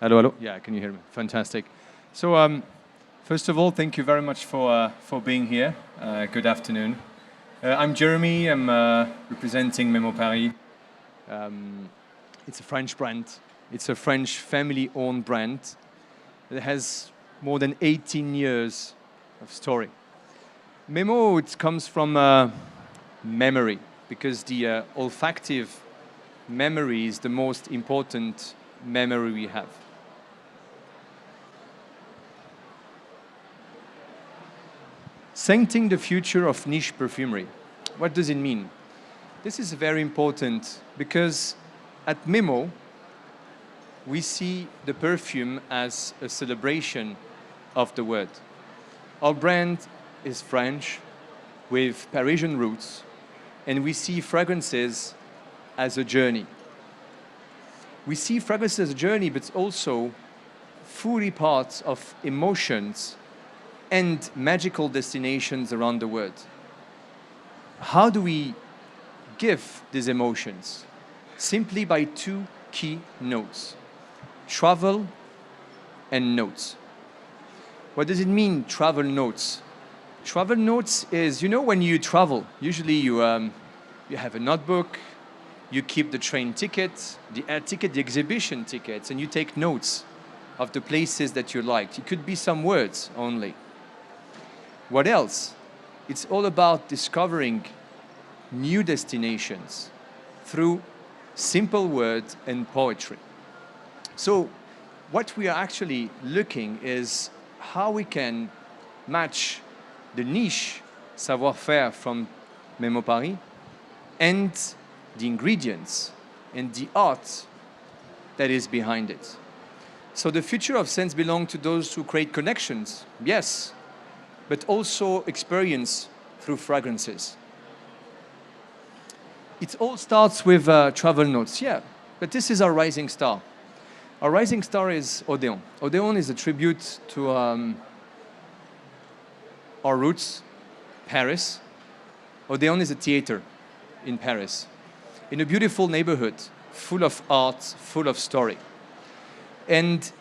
Hello, hello. Yeah, can you hear me? Fantastic. So, first of all, thank you very much for being here. Good afternoon. I'm Jeremy. I'm representing MEMO Paris. It's a French brand. It's a French family-owned brand that has more than 18 years of story. MEMO, it comes from memory, because the olfactive memory is the most important memory we have. Scenting the future of niche perfumery. What does it mean? This is very important because at MEMO, we see the perfume as a celebration of the word. Our brand is French with Parisian roots, and we see fragrances as a journey. We see fragrances as a journey, but also fully part of emotions and magical destinations around the world. How do we give these emotions? Simply by two key notes: travel and notes. What does it mean, travel notes? Travel notes is, you know, when you travel, usually you have a notebook, you keep the train ticket, the air ticket, the exhibition tickets, and you take notes of the places that you liked. It could be some words only. What else? It's all about discovering new destinations through simple words and poetry. So what we are actually looking is how we can match the niche savoir-faire from MEMO Paris and the ingredients and the art that is behind it. So the future of scents belongs to those who create connections, yes, but also experience through fragrances. It all starts with travel notes, yeah, but this is our rising star. Our rising star is Odéon. Odéon is a tribute to our roots, Paris. Odéon is a theater in Paris, in a beautiful neighborhood, full of art, full of story. And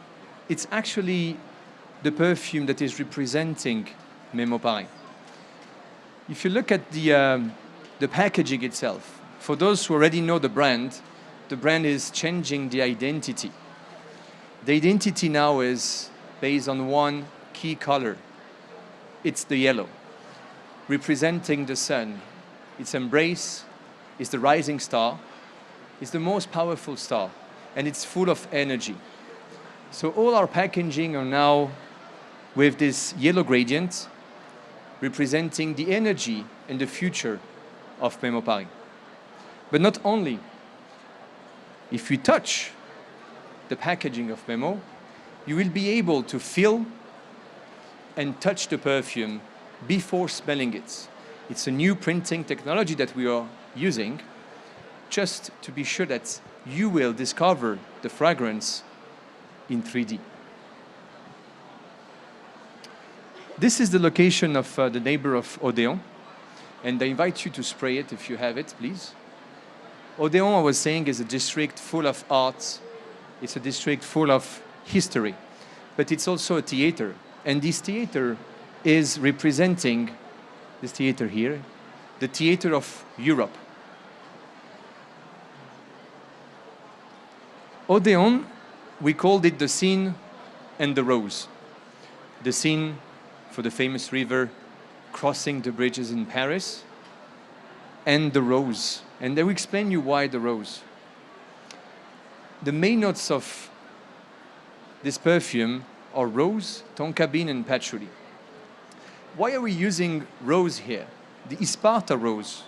it's actually the perfume that is representing MEMO Paris. If you look at the packaging itself, for those who already know the brand is changing the identity. The identity now is based on one key color. It's the yellow, representing the sun. Its embrace is the rising star. It's the most powerful star, and it's full of energy. So all our packaging are now with this yellow gradient, representing the energy and the future of MEMO Paris. But not only. If you touch the packaging of MEMO, you will be able to feel and touch the perfume before smelling it. It's a new printing technology that we are using just to be sure that you will discover the fragrance in 3D. This is the location of the neighbor of Odéon, and I invite you to spray it if you have it, please. Odéon, I was saying, is a district full of art. It's a district full of history, but it's also a theater. And this theater is representing, this theater here, the theater of Europe. Odéon, we called it the Seine and the Rose. The Seine for the famous river crossing the bridges in Paris, and the rose. And I will explain you why the rose. The main notes of this perfume are rose, tonka bean, and patchouli. Why are we using rose here? The Isparta rose,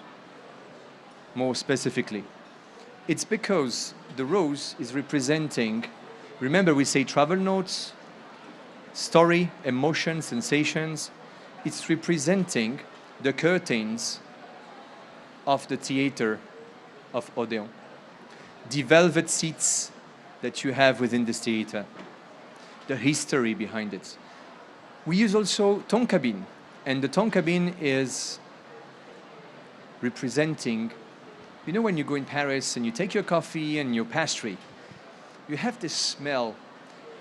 more specifically. It's because the rose is representing, remember we say travel notes, story, emotion, sensations. It's representing the curtains of the theater of Odéon. The velvet seats that you have within this theater. The history behind it. We use also tonka bean, and the tonka bean is representing, you know, when you go in Paris and you take your coffee and your pastry, you have this smell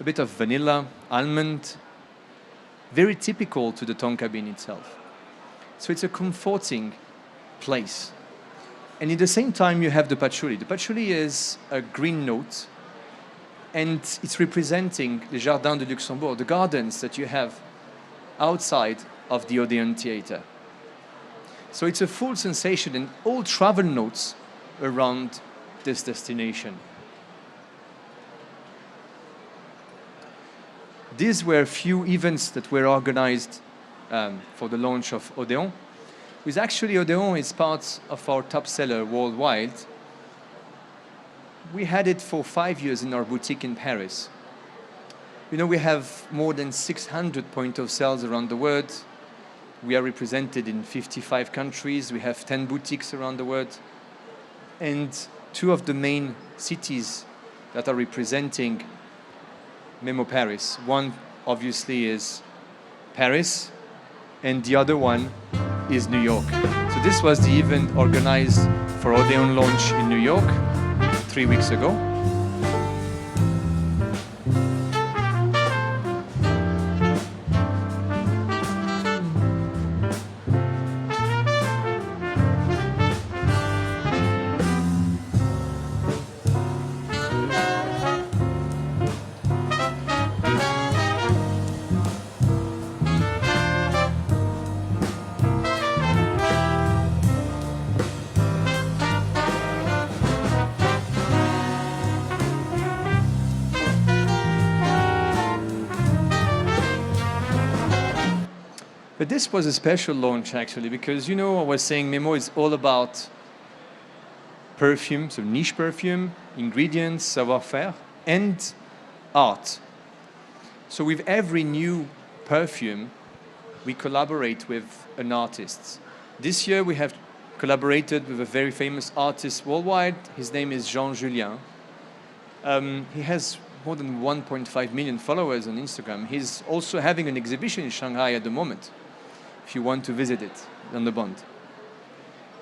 a bit of vanilla, almond, very typical to the tonka bean itself. So it's a comforting place. And at the same time, you have the patchouli. The patchouli is a green note, and it's representing the Jardin de Luxembourg, the gardens that you have outside of the Odeon Theatre. So it's a full sensation and all travel notes around this destination. These were a few events that were organized for the launch of Odeon. With actually Odeon is part of our top seller worldwide. We had it for 5 years in our boutique in Paris. You know, we have more than 600 point of sales around the world. We are represented in 55 countries. We have 10 boutiques around the world. And two of the main cities that are representing MEMO Paris. One, obviously, is Paris, and the other one is New York. So this was the event organized for Odeon launch in New York 3 weeks ago. But this was a special launch, actually, because, you know, I was saying MEMO is all about perfume, so niche perfume, ingredients, savoir-faire, and art. So with every new perfume, we collaborate with an artist. This year, we have collaborated with a very famous artist worldwide. His name is Jean Julien. He has more than 1.5 million followers on Instagram. He's also having an exhibition in Shanghai at the moment, if you want to visit it, on the Bund.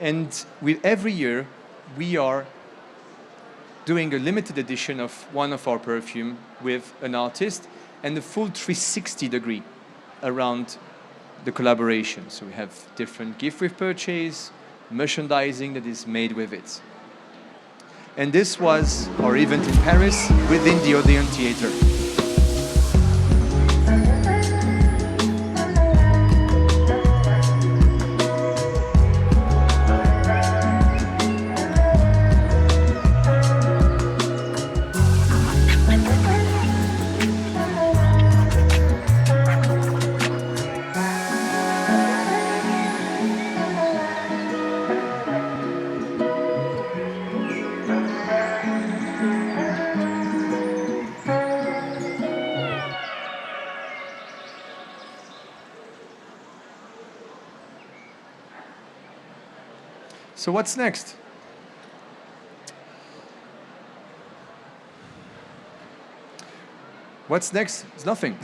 And with every year, we are doing a limited edition of one of our perfume with an artist and a full 360 degree around the collaboration. So we have different gift with purchase, merchandising that is made with it. And this was our event in Paris within the Odeon Theatre. So what's next? What's next? It's nothing.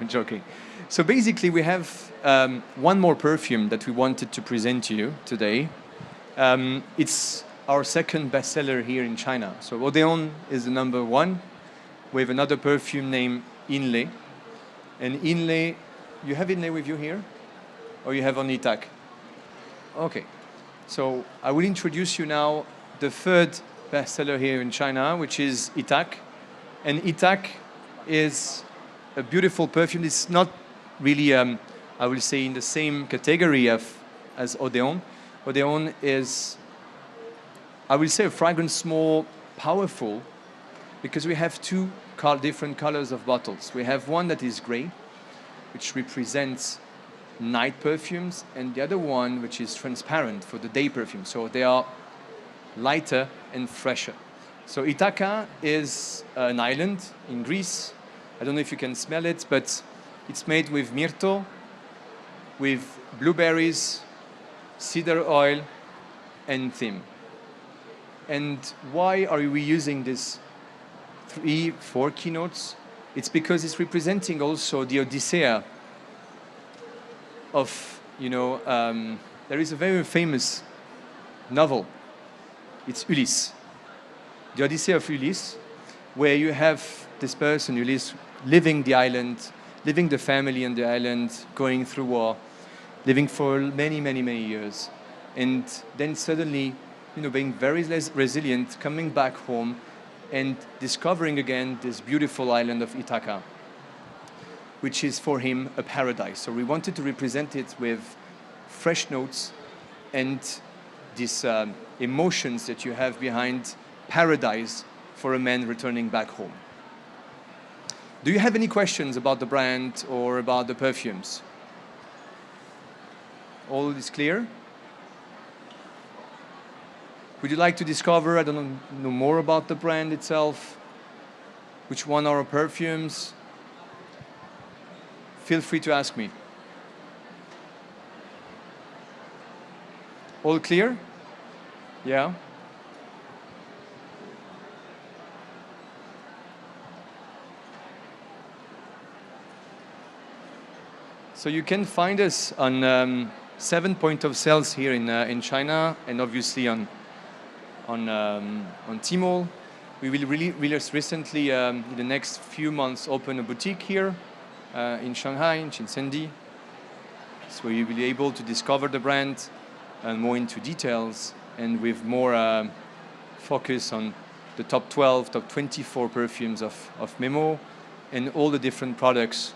I'm joking. So basically, we have one more perfume that we wanted to present to you today. It's our second bestseller here in China. So Odeon is the number one, with another perfume named Inlay. And Inlay, you have Inlay with you here? Or you have on Itac? Okay. So I will introduce you now the third bestseller here in China, which is Itac. And Itac is a beautiful perfume. It's not really, I will say, in the same category as Odeon. Odeon is, I will say, a fragrance more powerful because we have two different colors of bottles. We have one that is gray, which represents night perfumes, and the other one which is transparent for the day perfume. So they are lighter and fresher. So Ithaca is an island in Greece. I don't know if you can smell it, but it's made with myrtle, with blueberries, cedar oil, and thyme. And why are we using these 3-4 keynotes? It's because it's representing also the Odyssea of, there is a very famous novel. It's Ulysse, the Odyssey of Ulysse, where you have this person who is living the island, living the family on the island, going through war, living for many, many, many years. And then suddenly, being very resilient, coming back home and discovering again this beautiful island of Ithaca, which is for him a paradise. So we wanted to represent it with fresh notes and these emotions that you have behind paradise for a man returning back home. Do you have any questions about the brand or about the perfumes? All is clear? Would you like to discover, know more about the brand itself? Which one are our perfumes? Feel free to ask me. All clear? Yeah? So you can find us on 7 points of sales here in China, and obviously on Tmall. We will really recently, in the next few months, open a boutique here in Shanghai, in Shenzhen. So you will be able to discover the brand more into details and with more focus on the top 12, top 24 perfumes of MEMO and all the different products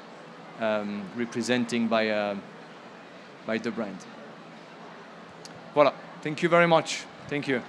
representing by the brand. Voilà. Thank you very much. Thank you.